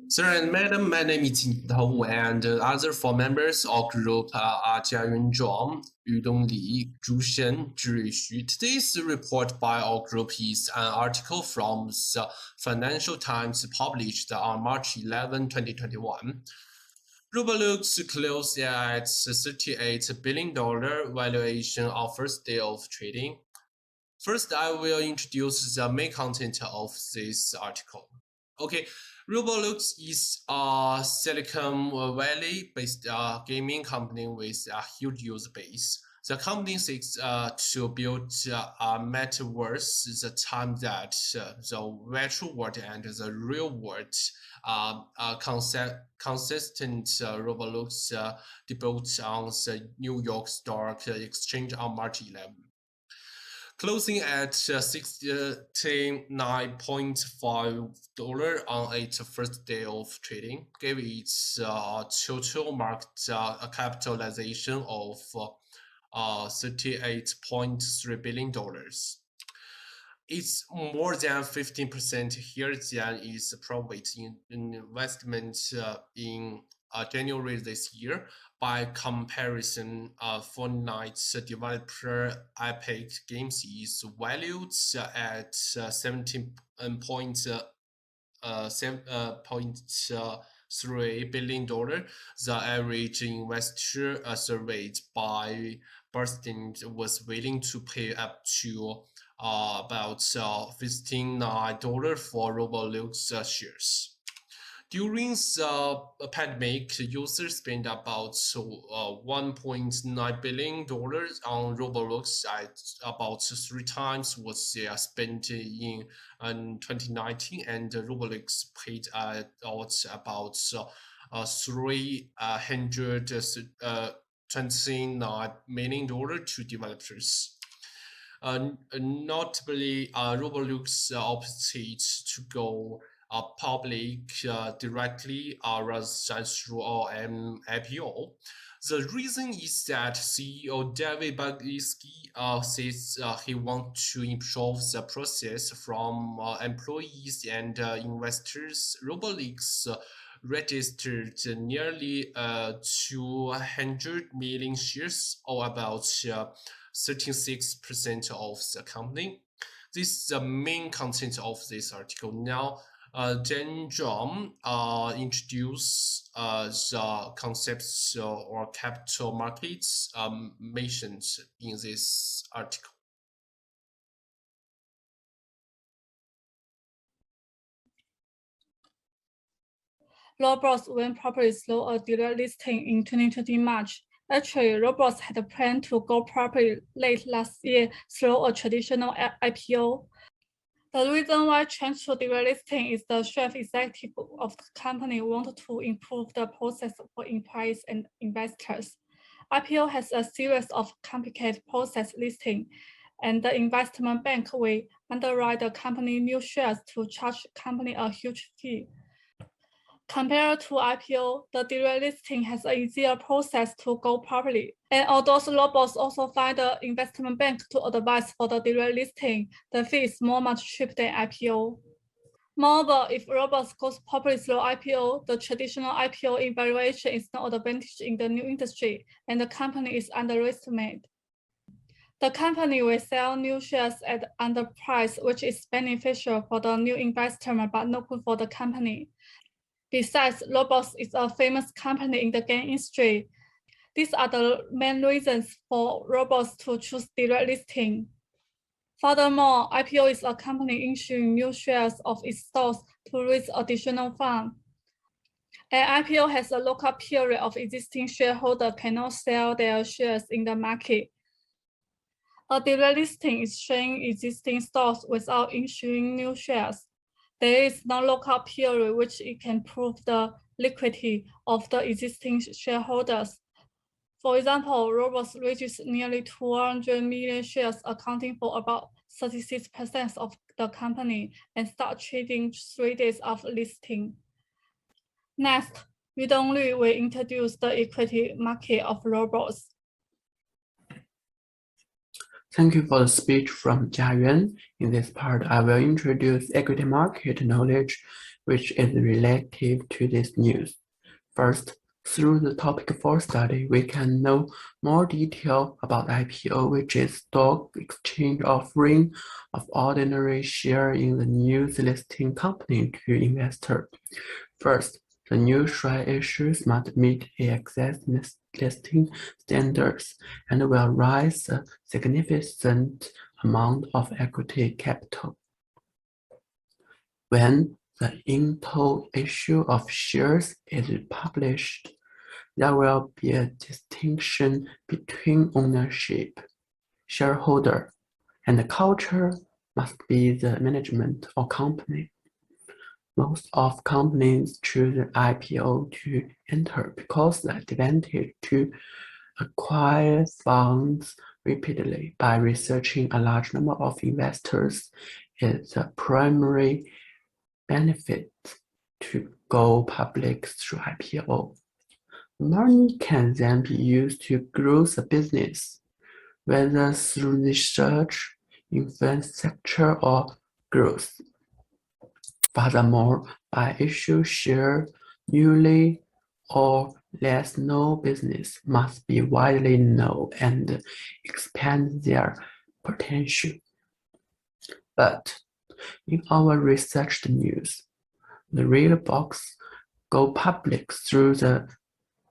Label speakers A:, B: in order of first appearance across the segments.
A: Sir and Madam, my name is Hou, and other four members of group are Jiayun Zhuang, Yudong Li, Zhu Shen, Zhi Xu. Today's report by our group is an article from the Financial Times published on March 11, 2021. Roblox closed at $38 billion valuation of first day of trading. First, I will introduce the main content of this article. Okay, Roblox is a Silicon Valley-based gaming company with a huge user base. The company seeks to build a metaverse, the time that the virtual world and the real world are consistent. Roblox debuted on the New York Stock Exchange on March 11. Closing at $69.5 on its first day of trading, gave its total market capitalization of $38.3 billion. It's more than 15% here than its profit in investment in January this year. By comparison, Fortnite developer Epic Games is valued at 17.3 billion. The average investor surveyed by Bernstein was willing to pay up to about $59 for Roblox shares. During the pandemic, users spent about $1.9 billion on Roblox, at about three times what they spent in 2019, and Roblox paid out about $329 million to developers. Notably, Roblox opted to go public directly rather than through an IPO. The reason is that CEO David Bagiski says he wants to improve the process from employees and investors. Roblox registered nearly 200 million shares, or about 36% of the company. This is the main content of this article. Now, Jen Zhang introduced the concepts or capital markets mentioned in this article.
B: Roblox went public through a direct listing in 2020 March. Actually, Roblox had a plan to go public late last year through a traditional IPO. The reason why change to direct listing is the chief executive of the company wanted to improve the process for employees and investors. IPO has a series of complicated process listing, and the investment bank will underwrite the company new shares to charge the company a huge fee. Compared to IPO, the direct listing has an easier process to go public. And although Roblox also find the investment bank to advise for the direct listing, the fee is much cheaper than IPO. Moreover, if Roblox goes public through IPO, the traditional IPO evaluation is no advantage in the new industry, and the company is underestimated. The company will sell new shares at underprice, which is beneficial for the new investor, but not good for the company. Besides, Roblox is a famous company in the game industry. These are the main reasons for Roblox to choose direct listing. Furthermore, IPO is a company issuing new shares of its stocks to raise additional funds. An IPO has a lock-up period of existing shareholders cannot sell their shares in the market. A direct listing is sharing existing stocks without issuing new shares. There is no lock-up period which it can prove the liquidity of the existing shareholders. For example, Roblox reaches nearly 200 million shares, accounting for about 36% of the company, and start trading 3 days after listing. Next, Yudong Li will introduce the equity market of Roblox.
C: Thank you for the speech from Jiayuan. In this part, I will introduce equity market knowledge. which is related to this news. First, through the topic 4 study, we can know more detail about IPO, which is stock exchange offering of ordinary share in the news listing company to investor. First, the new share issues must meet AXS listing standards and will raise a significant amount of equity capital. When the initial issue of shares is published, there will be a distinction between ownership, shareholder, and the culture must be the management or company. Most of companies choose IPO to enter because the advantage to acquire funds rapidly by researching a large number of investors is the primary benefit to go public through IPO. Money can then be used to grow the business, whether through research, infrastructure, or growth. Furthermore, by issue share, newly or less known business must be widely known and expand their potential. But in our researched news, the real box go public through the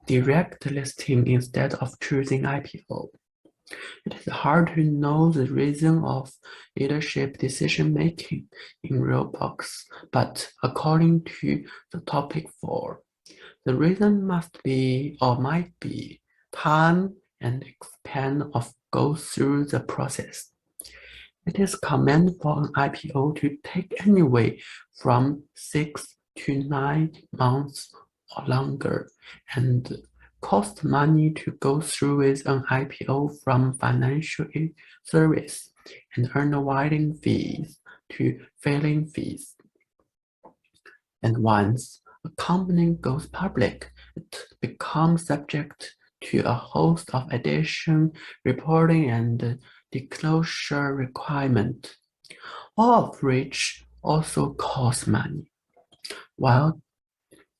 C: direct listing instead of choosing IPO. It is hard to know the reason of leadership decision-making in Roblox, but according to the topic 4, the reason must be or might be time and expense of go through the process. It is common for an IPO to take anywhere from 6 to 9 months or longer, and cost money to go through with an IPO from financial service and underwriting fees to filing fees. And once a company goes public, it becomes subject to a host of additional reporting and disclosure requirements, all of which also cost money. While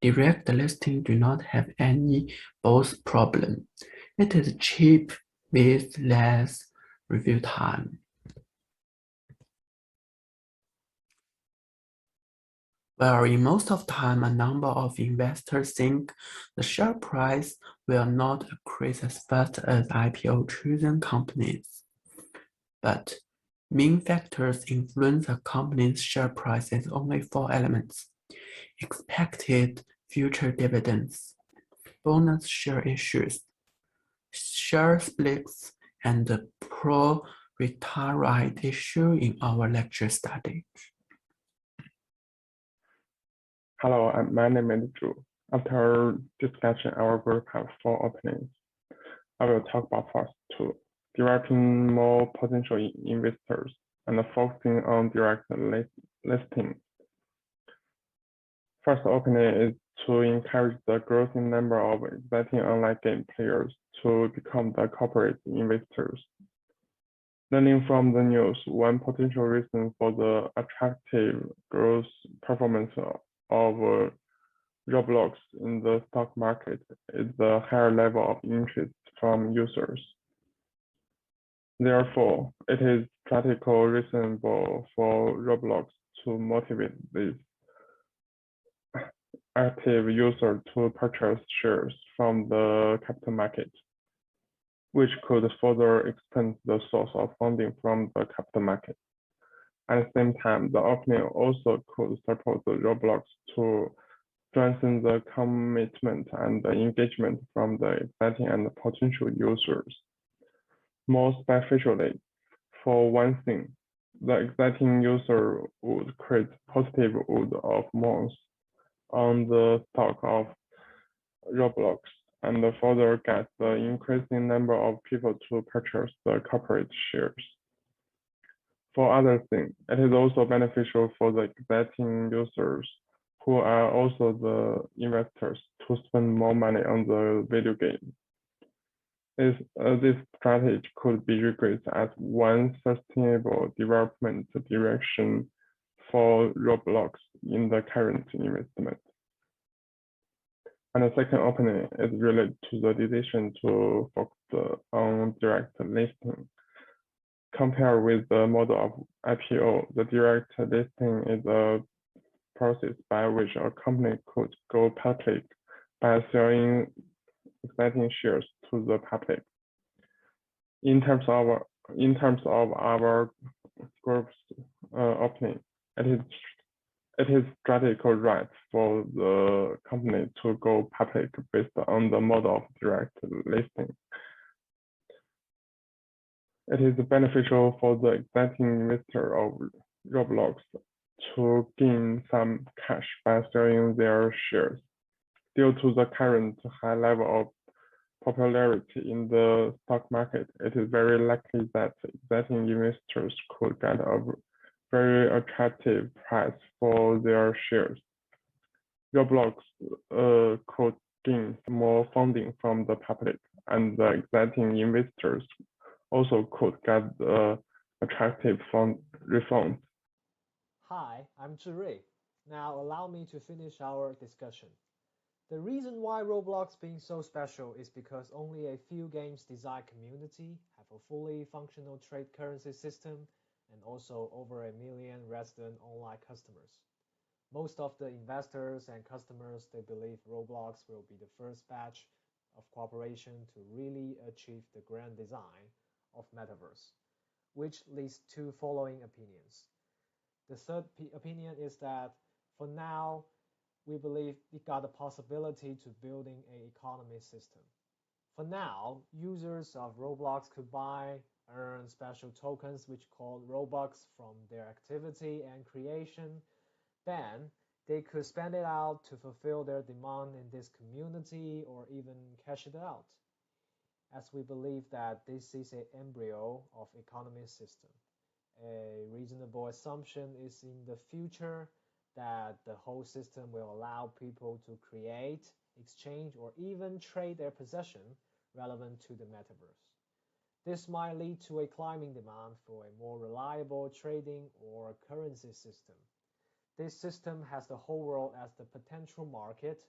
C: direct listing do not have any both problem. It is cheap with less review time. While in most of time, a number of investors think the share price will not increase as fast as IPO chosen companies. But main factors influence a company's share price is only 4 elements: expected future dividends, bonus share issues, share splits, and the pro-retired issue in our lecture study.
D: Hello, my name is Zhu. After discussion, our group has 4 openings. I will talk about first 2, directing more potential investors and focusing on direct listing. First opening is to encourage the growing number of exciting online game players to become the corporate investors. Learning from the news, one potential reason for the attractive growth performance of Roblox in the stock market is the higher level of interest from users. Therefore, it is practically reasonable for Roblox to motivate these active users to purchase shares from the capital market, which could further expand the source of funding from the capital market. At the same time, the opening also could support the Roblox to strengthen the commitment and the engagement from the exciting and potential users. Most beneficially, for one thing, the exciting user would create positive word of mouth on the stock of Roblox and further get the increasing number of people to purchase the corporate shares. For other things, it is also beneficial for the exciting users who are also the investors to spend more money on the video game. This strategy could be regarded as one sustainable development direction for Roblox in the current investment. And the second opening is related to the decision to focus on direct listing. Compared with the model of IPO, the direct listing is a process by which a company could go public by selling existing shares to the public. In terms of our group's opening, it is strategic right for the company to go public based on the model of direct listing. It is beneficial for the existing investor of Roblox to gain some cash by selling their shares. Due to the current high level of popularity in the stock market, it is very likely that existing investors could get a very attractive price for their shares. Roblox could gain more funding from the public, and the existing investors also could get attractive refunds.
E: Hi, I'm Zhirui. Now allow me to finish our discussion. The reason why Roblox being so special is because only a few games design community have a fully functional trade currency system and also over 1 million resident online customers. Most of the investors and customers, they believe Roblox will be the first batch of cooperation to really achieve the grand design of metaverse, which leads to following opinions. The third opinion is that for now, we believe it got the possibility to building an economy system. For now, users of Roblox could buy, earn special tokens which called Robux from their activity and creation. Then they could spend it out to fulfill their demand in this community or even cash it out, as we believe that this is an embryo of economy system. A reasonable assumption is in the future that the whole system will allow people to create, exchange, or even trade their possession relevant to the metaverse. This might lead to a climbing demand for a more reliable trading or currency system. This system has the whole world as the potential market,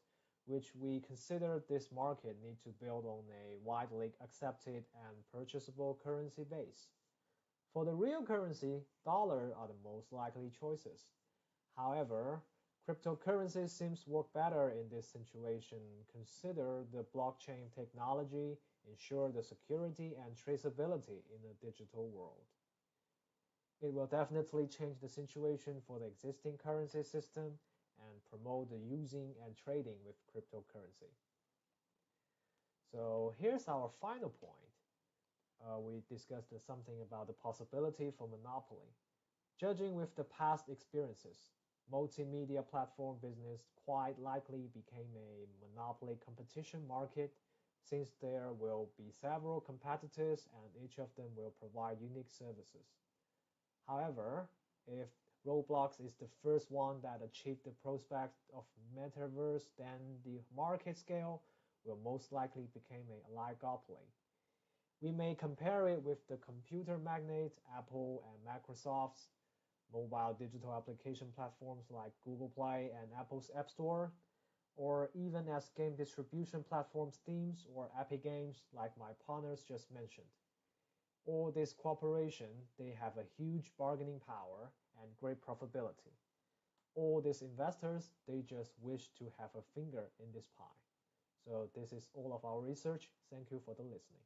E: which we consider this market need to build on a widely accepted and purchasable currency base. For the real currency, dollars are the most likely choices. However, cryptocurrency seems to work better in this situation. Consider the blockchain technology ensure the security and traceability in a digital world. It will definitely change the situation for the existing currency system and promote the using and trading with cryptocurrency. So here's our final point. We discussed something about the possibility for monopoly. Judging with the past experiences, multimedia platform business quite likely became a monopoly competition market since there will be several competitors and each of them will provide unique services. However, if Roblox is the first one that achieved the prospect of metaverse, then the market scale will most likely become a oligopoly. We may compare it with the computer magnates Apple and Microsoft's mobile digital application platforms like Google Play and Apple's App Store, or even as game distribution platforms Steam's or Epic Games like my partners just mentioned. All this cooperation, they have a huge bargaining power and great profitability. All these investors, they just wish to have a finger in this pie. So this is all of our research. Thank you for the listening.